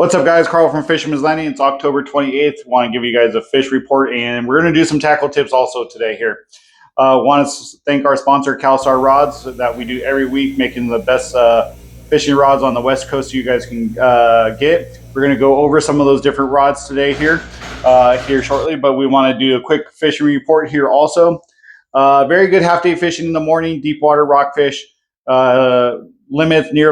What's up, guys? Carl from Fisherman's Landing. It's October 28th. Want to give you guys a fish report, and we're going to do some tackle tips also today here. Want to thank our sponsor, Calstar Rods, that we do every week, making the best fishing rods on the West Coast you guys can get. We're going to go over some of those different rods today here shortly, but we want to do a quick fishing report here also. Very good half-day fishing in the morning, deep water rockfish, near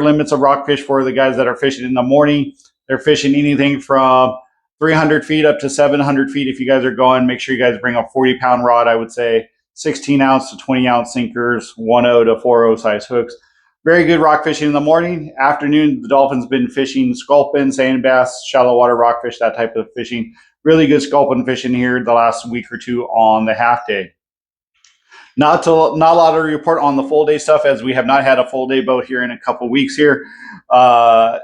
limits of rockfish for the guys that are fishing in the morning. They're fishing anything from 300 feet up to 700 feet. If you guys are going, make sure you guys bring a 40-pound rod. I would say 16-ounce to 20-ounce sinkers, 1/0 to 4/0 size hooks. Very good rock fishing in the morning. Afternoon, the dolphins been fishing sculpin, sand bass, shallow water rockfish, that type of fishing. Really good sculpin fishing here the last week or two on the half day. Not a lot of report on the full day stuff, as we have not had a full day boat here in a couple weeks here.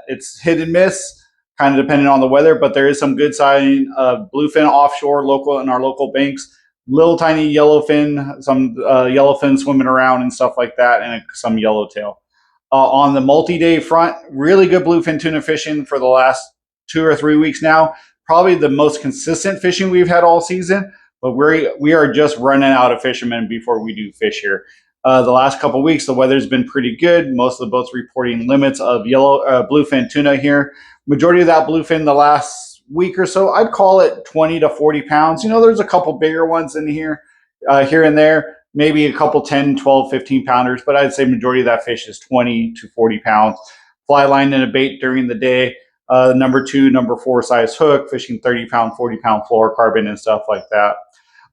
It's hit and miss, kind of depending on the weather, but there is some good sign of bluefin offshore, local in our local banks. Little tiny yellowfin, some yellowfin swimming around and stuff like that, and some yellowtail. On the multi-day front, really good bluefin tuna fishing for the last 2 or 3 weeks now. Probably the most consistent fishing we've had all season, but we are just running out of fishermen before we do fish here. The last couple of weeks, the weather's been pretty good. Most of the boats reporting limits of bluefin tuna here. Majority of that bluefin the last week or so, I'd call it 20 to 40 pounds. You know, there's a couple bigger ones in here and there, maybe a couple 10, 12, 15 pounders, but I'd say majority of that fish is 20 to 40 pounds. Fly line and a bait during the day. Number 2, number 4 size hook, fishing 30-pound, 40-pound fluorocarbon and stuff like that.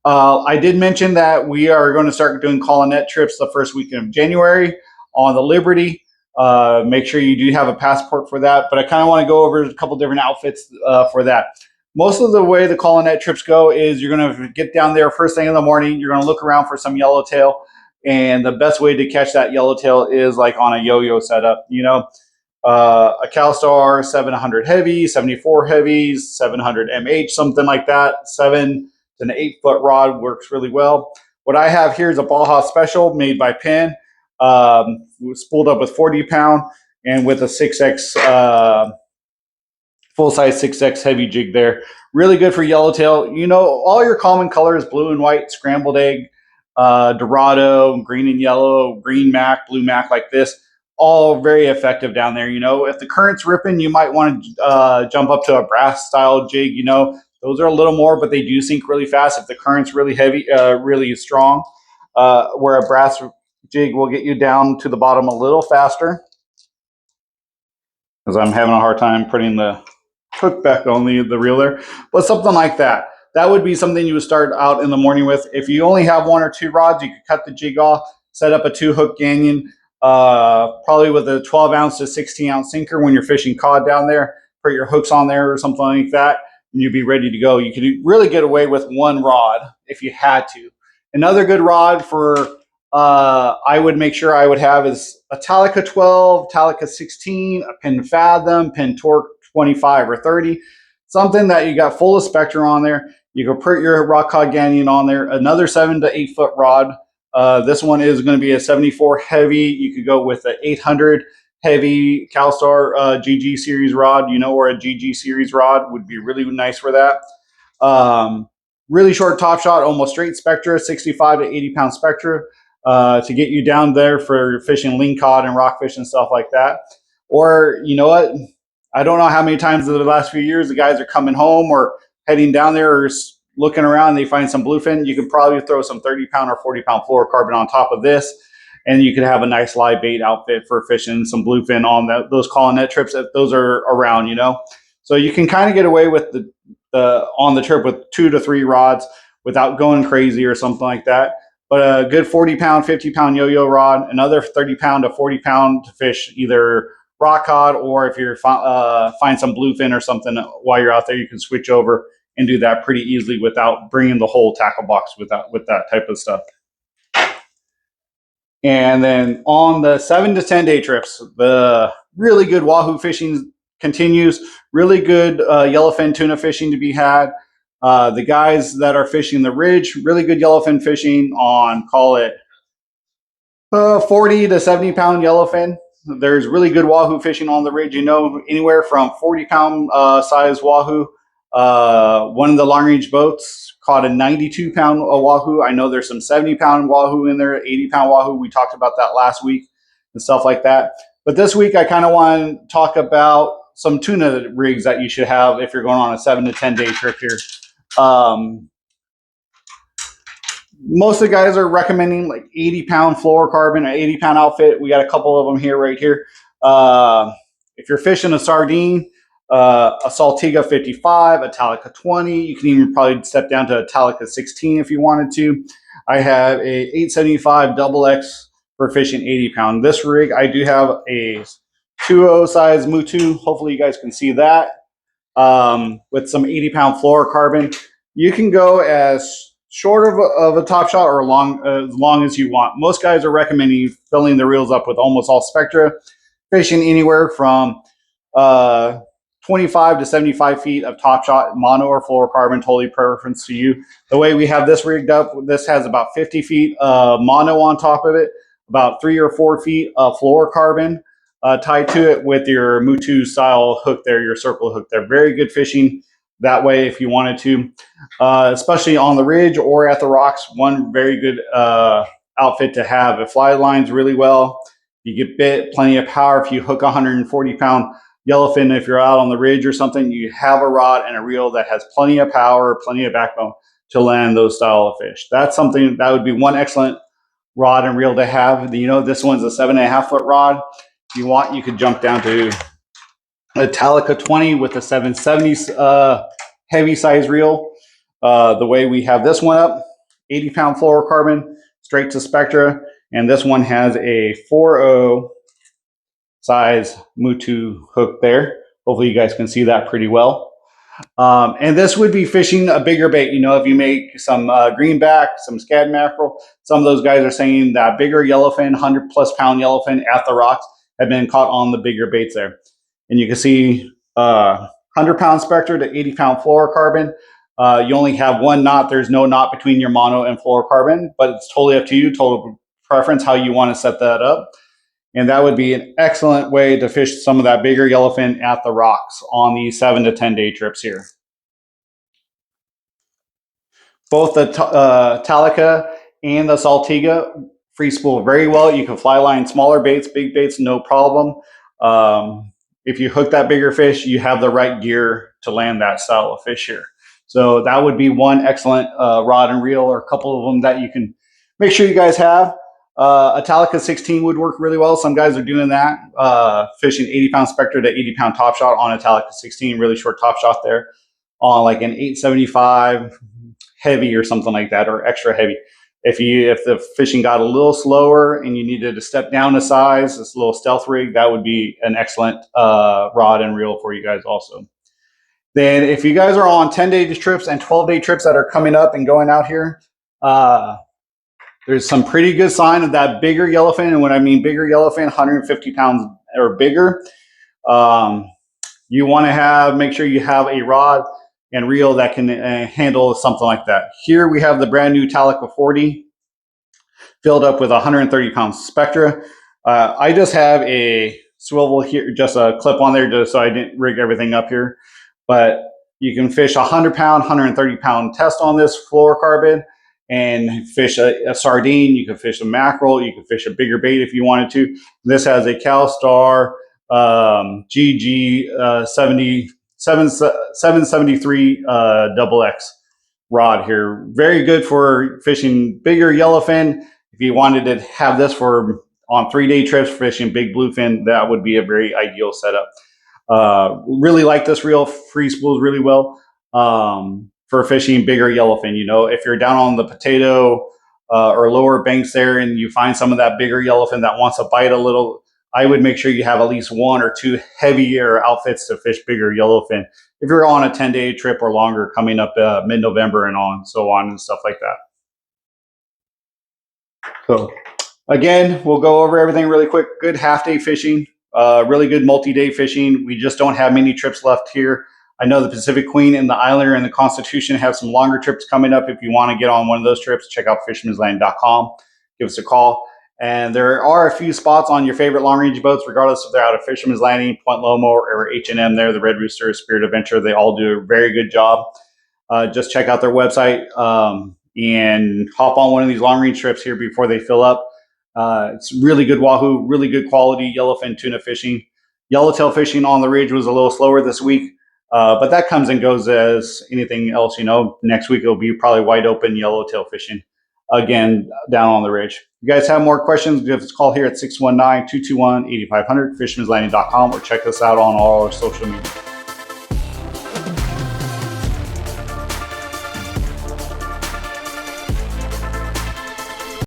I did mention that we are going to start doing call and net trips the first weekend of January on the Liberty. Make sure you do have a passport for that, but I kind of want to go over a couple different outfits for that. Most of the way the call and net trips go is you're going to get down there first thing in the morning. You're going to look around for some yellowtail, and the best way to catch that yellowtail is like on a yo-yo setup. You know, a Calstar 700 heavy, 74 heavies, 700 MH, something like that. 7 to an 8-foot rod works really well. What I have here is a Baja Special made by Penn. Spooled up with 40 pound and with a 6X full size 6X heavy jig there. Really good for yellowtail. You know, all your common colors, blue and white, scrambled egg, dorado, green and yellow, green mac, blue mac, like this, all very effective down there. You know, if the current's ripping, you might want to jump up to a brass style jig. You know, those are a little more, but they do sink really fast if the current's really heavy, really strong. Where a brass jig will get you down to the bottom a little faster, because I'm having a hard time putting the hook back on the reel there. But something like that. That would be something you would start out in the morning with. If you only have 1 or 2 rods, you could cut the jig off, set up a 2-hook Ganyan, probably with a 12-ounce to 16-ounce sinker when you're fishing cod down there. Put your hooks on there or something like that, and you'd be ready to go. You could really get away with 1 rod if you had to. Another good rod for I would make sure I would have is a Talica 12, Talica 16, a Penn Fathom, Penn Torque 25 or 30, something that you got full of spectra on there. You can put your rock cod Ganyan on there. Another 7 to 8 foot rod. This one is going to be a 74 heavy. You could go with an 800 heavy Calstar GG series rod, you know, or a GG series rod would be really nice for that. Really short top shot, almost straight spectra, 65 to 80 pound spectra. To get you down there for fishing ling cod and rockfish and stuff like that. Or, you know what, I don't know how many times in the last few years the guys are coming home or heading down there or looking around and they find some bluefin. You could probably throw some 30-pound or 40-pound fluorocarbon on top of this, and you could have a nice live bait outfit for fishing some bluefin on those call and net trips if those are around, you know. So you can kind of get away with the on the trip with 2 to 3 rods without going crazy or something like that. But a good 40-pound, 50-pound yo-yo rod, another 30-pound to 40-pound to fish either rock cod, or if you're find some bluefin or something while you're out there, you can switch over and do that pretty easily without bringing the whole tackle box with that type of stuff. And then on the 7 to 10 day trips, the really good wahoo fishing continues. Really good yellowfin tuna fishing to be had. The guys that are fishing the ridge, really good yellowfin fishing on, call it 40 to 70 pound yellowfin. there's really good wahoo fishing on the ridge. You know, anywhere from 40-pound size wahoo. One of the long range boats caught a 92-pound wahoo. I know there's some 70-pound wahoo in there, 80-pound wahoo. We talked about that last week and stuff like that. But this week, I kind of want to talk about some tuna rigs that you should have if you're going on a 7 to 10 day trip here. Most of the guys are recommending like 80-pound fluorocarbon, or 80-pound outfit. We got a couple of them here, right here. If you're fishing a sardine, a Saltiga 55, a Talica 20. You can even probably step down to a Talica 16 if you wanted to. I have a 875 double X for fishing 80-pound. This rig, I do have a 2.0 size Mutu. Hopefully you guys can see that. With some 80-pound fluorocarbon. You can go as short of a top shot or as long as you want. Most guys are recommending filling the reels up with almost all spectra, fishing anywhere from 25 to 75 feet of top shot, mono or fluorocarbon, totally preference to you. The way we have this rigged up, this has about 50 feet mono on top of it, about 3 or 4 feet of fluorocarbon tied to it with your Mutu style hook there, your circle hook there. Very good fishing that way if you wanted to, especially on the ridge or at the rocks. One very good outfit to have. It fly lines really well. You get bit, plenty of power. If you hook a 140-pound yellowfin, if you're out on the ridge or something, you have a rod and a reel that has plenty of power, plenty of backbone to land those style of fish. That's something that would be one excellent rod and reel to have. You know, this one's a 7.5 foot rod. If you want, you could jump down to a Talica 20 with a 770 heavy size reel. The way we have this one up, 80-pound fluorocarbon, straight to Spectra, and this one has a 4.0 size Mutu hook there. Hopefully you guys can see that pretty well. And this would be fishing a bigger bait. You know, if you make some greenback, some scad mackerel, some of those guys are saying that bigger yellowfin, 100+ pound yellowfin at the rocks have been caught on the bigger baits there. And you can see 100-pound Spectra to 80-pound fluorocarbon. You only have one knot. There's no knot between your mono and fluorocarbon, but it's totally up to you, total preference, how you want to set that up. And that would be an excellent way to fish some of that bigger yellowfin at the rocks on these 7 to 10 day trips here. Both the Talica and the Saltiga free spool very well. You can fly line smaller baits, big baits, no problem. If you hook that bigger fish, you have the right gear to land that style of fish here. So that would be one excellent rod and reel, or a couple of them that you can make sure you guys have. A Talica 16 would work really well. Some guys are doing that, fishing 80-pound Spectra to 80-pound top shot on a Talica 16, really short top shot there, on like an 875 heavy or something like that, or extra heavy. If the fishing got a little slower and you needed to step down a size, this little stealth rig, that would be an excellent rod and reel for you guys also. Then if you guys are on 10-day trips and 12-day trips that are coming up and going out here, there's some pretty good sign of that bigger yellowfin. And when I mean bigger yellowfin, 150 pounds or bigger, you want to make sure you have a rod and reel that can handle something like that. Here we have the brand new Talica 40 filled up with 130-pound Spectra. I just have a swivel here, just a clip on there, just so I didn't rig everything up here. But you can fish 100-pound, 130-pound test on this fluorocarbon and fish a sardine. You can fish a mackerel. You can fish a bigger bait if you wanted to. This has a Calstar GG 773 double X rod here. Very good for fishing bigger yellowfin. If you wanted to have this for on 3-day trips fishing big bluefin, that would be a very ideal setup. Really like this reel, free spools really well for fishing bigger yellowfin. You know, if you're down on the potato or lower banks there and you find some of that bigger yellowfin that wants to bite a little, I would make sure you have at least 1 or 2 heavier outfits to fish bigger yellowfin if you're on a 10-day trip or longer coming up mid-November and so on and stuff like that. So again, we'll go over everything really quick. Good half-day fishing, really good multi-day fishing. We just don't have many trips left here. I know the Pacific Queen and the Islander and the Constitution have some longer trips coming up. If you want to get on one of those trips, check out fishermansland.com. Give us a call. And there are a few spots on your favorite long range boats, regardless if they're out of Fisherman's Landing, Point Loma, or H&M there, the Red Rooster, Spirit Adventure. They all do a very good job. Just check out their website and hop on one of these long range trips here before they fill up. It's really good wahoo, really good quality yellowfin tuna fishing. Yellowtail fishing on the ridge was a little slower this week, but that comes and goes as anything else. You know, next week it'll be probably wide open yellowtail fishing again down on the ridge. If you guys have more questions, give us a call here at 619-221-8500, fishermanslanding.com, or check us out on all our social media.